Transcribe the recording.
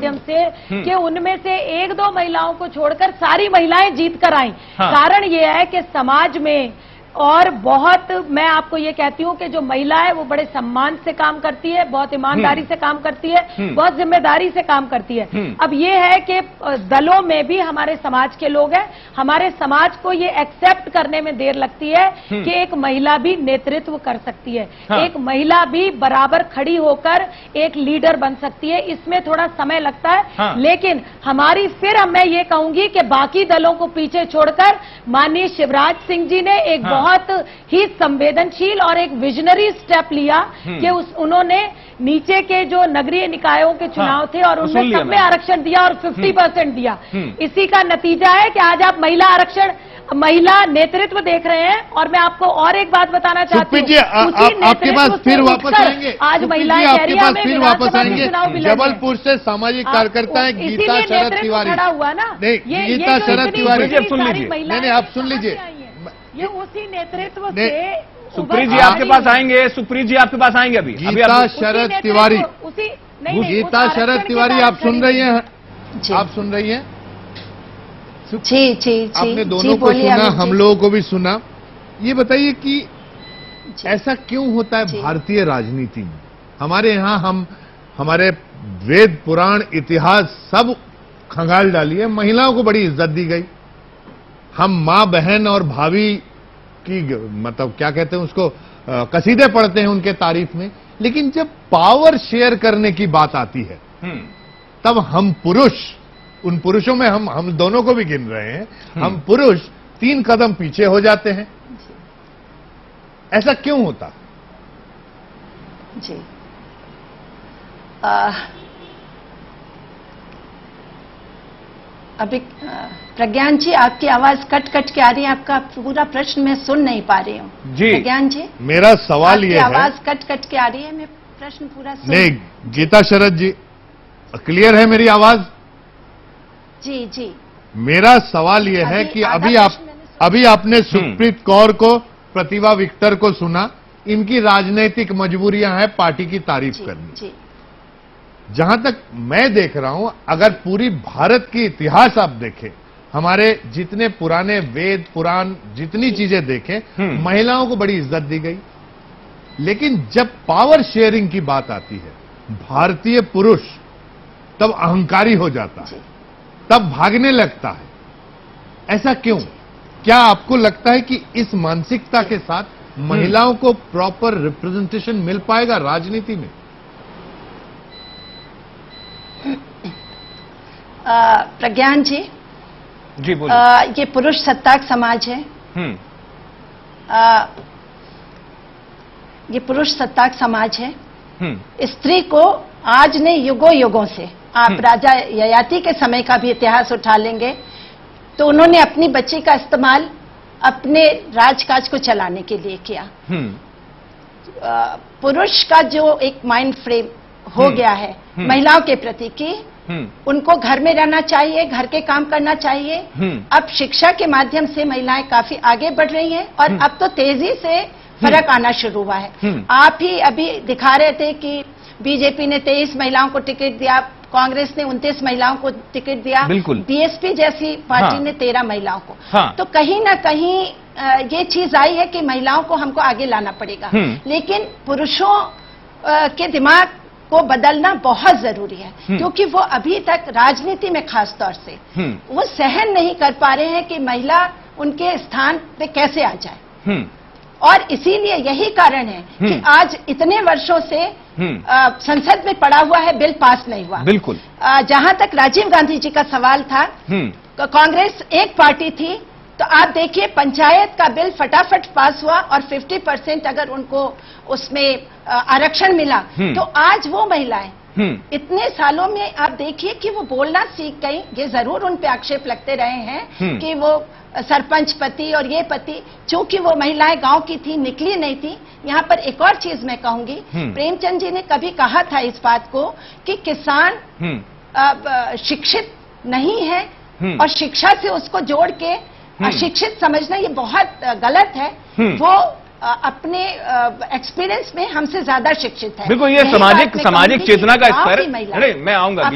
माध्यम से कि उनमें से एक दो महिलाओं को छोड़कर सारी महिलाएं जीत कर आईं। कारण ये है कि समाज में और बहुत, मैं आपको ये कहती हूँ कि जो महिला है वो बड़े सम्मान से काम करती है, बहुत ईमानदारी से काम करती है, बहुत जिम्मेदारी से काम करती है। अब ये है कि दलों में भी हमारे समाज के लोग हैं, हमारे समाज को ये एक्सेप्ट करने में देर लगती है कि एक महिला भी नेतृत्व कर सकती है, एक महिला भी बराबर खड़ी होकर एक लीडर बन सकती है। इसमें थोड़ा समय लगता है, लेकिन हमारी फिर मैं ये कहूंगी कि बाकी दलों को पीछे छोड़कर माननीय शिवराज सिंह जी ने एक बहुत ही संवेदनशील और एक विजनरी स्टेप लिया कि उन्होंने नीचे के जो नगरीय निकायों के चुनाव थे और उनमें सब में आरक्षण दिया और 50% दिया। इसी का नतीजा है कि आज आप महिला नेतृत्व देख रहे हैं। और मैं आपको और एक बात बताना चाहती हूँ, आपके पास फिर वापस आएंगे, आज महिलाएं आपके पास फिर वापस आएंगे। जबलपुर से सामाजिक कार्यकर्ता है गीता शरद तिवारी, खड़ा हुआ ना, नहीं गीता शरद तिवारी, सुन लीजिए, नहीं आप सुन लीजिए, ये उसी नेतृत्व से सुप्रीत जी आपके पास आएंगे, सुप्रीत जी आपके पास आएंगे। अभी गीता शरद तिवारी, गीता शरद तिवारी आप सुन रही हैं, आप सुन रही हैं? जी आपने दोनों को सुना, हम लोगों को भी सुना। ये बताइए कि ऐसा क्यों होता है भारतीय राजनीति में? हमारे यहाँ हमारे वेद पुराण इतिहास सब खंगाल डालिए, महिलाओं को बड़ी इज्जत दी गई। हम माँ बहन और भाभी की मतलब क्या कहते हैं उसको, कसीदे पढ़ते हैं उनके तारीफ में, लेकिन जब पावर शेयर करने की बात आती है तब हम पुरुष, उन पुरुषों में हम दोनों को भी गिन रहे हैं, हम पुरुष 3 कदम पीछे हो जाते हैं। ऐसा क्यों होता? जी अभी प्रज्ञान जी आपकी आवाज कट कट के आ रही है, आपका पूरा प्रश्न मैं सुन नहीं पा रही हूँ। जी प्रज्ञान जी, मेरा सवाल ये है, आवाज कट कट के आ रही है, मैं प्रश्न पूरा सुन नहीं। गीता शरद जी, क्लियर है मेरी आवाज? जी जी, मेरा सवाल ये है कि अभी आपने सुप्रीत कौर को, प्रतिभा विक्टर को सुना, इनकी राजनीतिक मजबूरियां हैं पार्टी की तारीफ करनी। जी, जहां तक मैं देख रहा हूं, अगर पूरी भारत की इतिहास आप देखें, हमारे जितने पुराने वेद पुराण जितनी चीजें देखें, महिलाओं को बड़ी इज्जत दी गई। लेकिन जब पावर शेयरिंग की बात आती है, भारतीय पुरुष तब अहंकारी हो जाता है, तब भागने लगता है। ऐसा क्यों? क्या आपको लगता है कि इस मानसिकता के साथ महिलाओं को प्रॉपर रिप्रेजेंटेशन मिल पाएगा राजनीति में? प्रज्ञान जी, बोलिए। ये पुरुष सत्ताक समाज है। ये पुरुष सत्ताक समाज है। स्त्री को आज ने युगों युगों से, आप राजा ययाति के समय का भी इतिहास उठा लेंगे तो उन्होंने अपनी बच्ची का इस्तेमाल अपने राजकाज को चलाने के लिए किया। पुरुष का जो एक माइंड फ्रेम हो गया है महिलाओं के प्रति कि उनको घर में रहना चाहिए, घर के काम करना चाहिए। अब शिक्षा के माध्यम से महिलाएं काफी आगे बढ़ रही हैं और अब तो तेजी से फर्क आना शुरू हुआ है। आप ही अभी दिखा रहे थे कि बीजेपी ने 23 महिलाओं को टिकट दिया, कांग्रेस ने 29 महिलाओं को टिकट दिया, बीएसपी जैसी पार्टी ने 13 महिलाओं को। तो कहीं ना कहीं ये चीज आई है कि महिलाओं को हमको आगे लाना पड़ेगा, लेकिन पुरुषों के दिमाग को बदलना बहुत जरूरी है, क्योंकि वो अभी तक राजनीति में खास तौर से वो सहन नहीं कर पा रहे हैं कि महिला उनके स्थान पे कैसे आ जाए। और इसीलिए यही कारण है कि आज इतने वर्षों से संसद में पड़ा हुआ है, बिल पास नहीं हुआ। बिल्कुल। जहां तक राजीव गांधी जी का सवाल था, कांग्रेस एक पार्टी थी, तो आप देखिए पंचायत का बिल फटाफट पास हुआ और 50% अगर उनको उसमें आरक्षण मिला, तो आज वो महिलाएं इतने सालों में आप देखिए कि वो बोलना सीख गई। ये जरूर उन पे आक्षेप लगते रहे हैं कि वो सरपंच पति और ये पति, चूंकि वो महिलाएं गांव की थी, निकली नहीं थी। यहाँ पर एक और चीज मैं कहूंगी, प्रेमचंद जी ने कभी कहा था इस बात को कि किसान शिक्षित नहीं है और शिक्षा से उसको जोड़ के अशिक्षित समझना ये बहुत गलत है। वो अपने एक्सपीरियंस में हमसे ज्यादा शिक्षित है। बिल्कुल, ये सामाजिक चेतना का स्तर है। मैं आऊंगा।